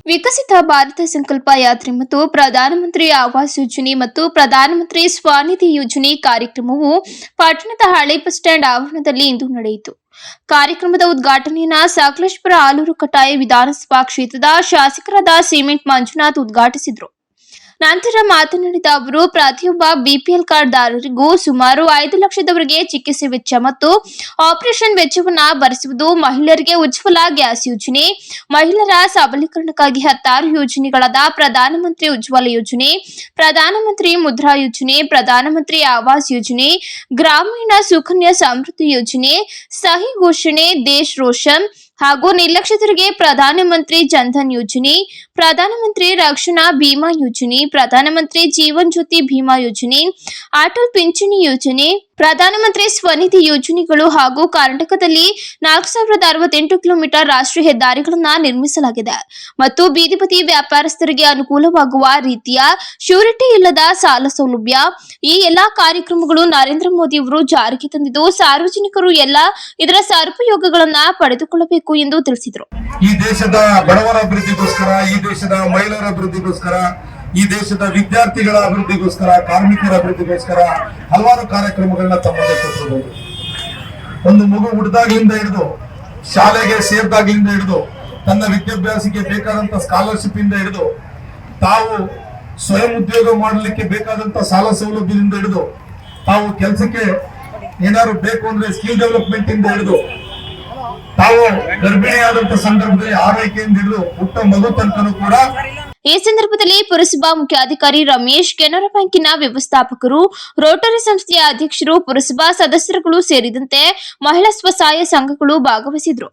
ವಿಕಸಿತ ಭಾರತ ಸಂಕಲ್ಪ ಯಾತ್ರೆ ಮತ್ತು ಪ್ರಧಾನಮಂತ್ರಿ ಆವಾಸ್ ಯೋಜನೆ ಮತ್ತು ಪ್ರಧಾನಮಂತ್ರಿ ಸ್ವನಿಧಿ ಯೋಜನೆ ಕಾರ್ಯಕ್ರಮವು ಪಟ್ಟಣದ ಹಳೆ ಬಸ್ ಸ್ಟ್ಯಾಂಡ್ ಆವರಣದಲ್ಲಿ ಇಂದು ನಡೆಯಿತು. ಕಾರ್ಯಕ್ರಮದ ಉದ್ಘಾಟನೆಯನ್ನು ಸಕಲೇಶಪುರ ಆಲೂರು ಕಟಾಯ ವಿಧಾನಸಭಾ ಕ್ಷೇತ್ರದ ಶಾಸಕರಾದ ಸಿಮೆಂಟ್ ಮಂಜುನಾಥ್ ಉದ್ಘಾಟಿಸಿದರು. ನಂತರ ಮಾತನಾಡಿದ ಅವರು, ಪ್ರತಿಯೊಬ್ಬ ಬಿಪಿಎಲ್ ಕಾರ್ಡ್ದಾರರಿಗೂ ಸುಮಾರು 5 ಲಕ್ಷದವರೆಗೆ ಚಿಕಿತ್ಸೆ ವೆಚ್ಚ ಮತ್ತು ಆಪರೇಷನ್ ವೆಚ್ಚವನ್ನು ಭರಿಸುವುದು, ಮಹಿಳೆಯರಿಗೆ ಉಜ್ವಲ ಗ್ಯಾಸ್ ಯೋಜನೆ, ಮಹಿಳೆಯರ ಸಬಲೀಕರಣಕ್ಕಾಗಿ 16 ಯೋಜನೆಗಳಾದ ಪ್ರಧಾನಮಂತ್ರಿ ಉಜ್ವಲ ಯೋಜನೆ, ಪ್ರಧಾನಮಂತ್ರಿ ಮುದ್ರಾ ಯೋಜನೆ, ಪ್ರಧಾನಮಂತ್ರಿ ಆವಾಸ್ ಯೋಜನೆ, ಗ್ರಾಮೀಣ ಸುಕನ್ಯಾ ಸಮೃದ್ಧಿ ಯೋಜನೆ, ಸಹಿ ಘೋಷಣೆ, ದೇಶ್ ರೋಷನ್ ಹಾಗೂ ನಿರ್ಲಕ್ಷಿತರಿಗೆ ಪ್ರಧಾನಮಂತ್ರಿ ಜನ್ಧನ್ ಯೋಜನೆ, ಪ್ರಧಾನಮಂತ್ರಿ ರಕ್ಷಣಾ ಭೀಮಾ ಯೋಜನೆ, ಪ್ರಧಾನಮಂತ್ರಿ ಜೀವನ್ ಜ್ಯೋತಿ ಭೀಮಾ ಯೋಜನೆ, ಅಟಲ್ ಪಿಂಚಣಿ ಯೋಜನೆ, ಪ್ರಧಾನಮಂತ್ರಿ ಸ್ವನಿಧಿ ಯೋಜನೆಗಳು ಹಾಗೂ ಕರ್ನಾಟಕದಲ್ಲಿ 4068 ಕಿಲೋಮೀಟರ್ ರಾಷ್ಟ್ರೀಯ ಹೆದ್ದಾರಿಗಳನ್ನು ನಿರ್ಮಿಸಲಾಗಿದೆ ಮತ್ತು ಬೀದಿ ಬದಿ ವ್ಯಾಪಾರಸ್ಥರಿಗೆ ಅನುಕೂಲವಾಗುವ ರೀತಿಯ ಶ್ಯೂರಿಟಿ ಇಲ್ಲದ ಸಾಲ ಸೌಲಭ್ಯ. ಈ ಎಲ್ಲಾ ಕಾರ್ಯಕ್ರಮಗಳು ನರೇಂದ್ರ ಮೋದಿ ಅವರು ಜಾರಿಗೆ ತಂದಿದ್ದು, ಸಾರ್ವಜನಿಕರು ಎಲ್ಲ ಇದರ ಸದುಪಯೋಗಗಳನ್ನು ಪಡೆದುಕೊಳ್ಳಬೇಕು ಎಂದು ತಿಳಿಸಿದರು. ಈ ದೇಶದ ಬಡವರ ಅಭಿವೃದ್ಧಿಗೋಸ್ಕರ, ಈ ದೇಶದ ಮಹಿಳೆಯರ ಅಭಿವೃದ್ಧಿಗೋಸ್ಕರ, ಈ ದೇಶದ ವಿದ್ಯಾರ್ಥಿಗಳ ಅಭಿವೃದ್ಧಿಗೋಸ್ಕರ, ಕಾರ್ಮಿಕರ ಅಭಿವೃದ್ಧಿಗೋಸ್ಕರ ಹಲವಾರು ಕಾರ್ಯಕ್ರಮಗಳನ್ನ ತಮ್ಮದೇ ಕೊಟ್ಟಿರಬಹುದು. ಒಂದು ಮಗು ಹುಟ್ಟಿದಾಗ್ಲಿಂದ ಹಿಡಿದು ಶಾಲೆಗೆ ಸೇರಿದಾಗ್ಲಿಂದ ಹಿಡಿದು ತನ್ನ ವಿದ್ಯಾಭ್ಯಾಸಕ್ಕೆ ಬೇಕಾದಂತ ಸ್ಕಾಲರ್ಶಿಪ್ ಇಂದ ಹಿಡಿದು ತಾವು ಸ್ವಯಂ ಉದ್ಯೋಗ ಮಾಡಲಿಕ್ಕೆ ಬೇಕಾದಂತ ಸಾಲ ಸೌಲಭ್ಯದಿಂದ ಹಿಡಿದು ತಾವು ಕೆಲಸಕ್ಕೆ ಏನಾದ್ರು ಬೇಕು ಅಂದ್ರೆ ಸ್ಕಿಲ್ ಡೆವಲಪ್ಮೆಂಟ್ ಇಂದ ಹಿಡಿದು ತಾವು ಗರ್ಭಿಣಿಯಾದಂತ ಸಂದರ್ಭದಲ್ಲಿ ಆರೈಕೆಯಿಂದ ಹಿಡಿದು ಹುಟ್ಟ ಮಗು ತನಕನೂ ಕೂಡ. ಈ ಸಂದರ್ಭದಲ್ಲಿ ಪುರಸಭಾ ಮುಖ್ಯಾಧಿಕಾರಿ ರಮೇಶ್, ಕೆನರಾ ಬ್ಯಾಂಕಿನ ವ್ಯವಸ್ಥಾಪಕರು, ರೋಟರಿ ಸಂಸ್ಥೆಯ ಅಧ್ಯಕ್ಷರು, ಪುರಸಭಾ ಸದಸ್ಯರುಗಳು ಸೇರಿದಂತೆ ಮಹಿಳಾ ಸ್ವಸಹಾಯ ಸಂಘಗಳು ಭಾಗವಹಿಸಿದ್ರು.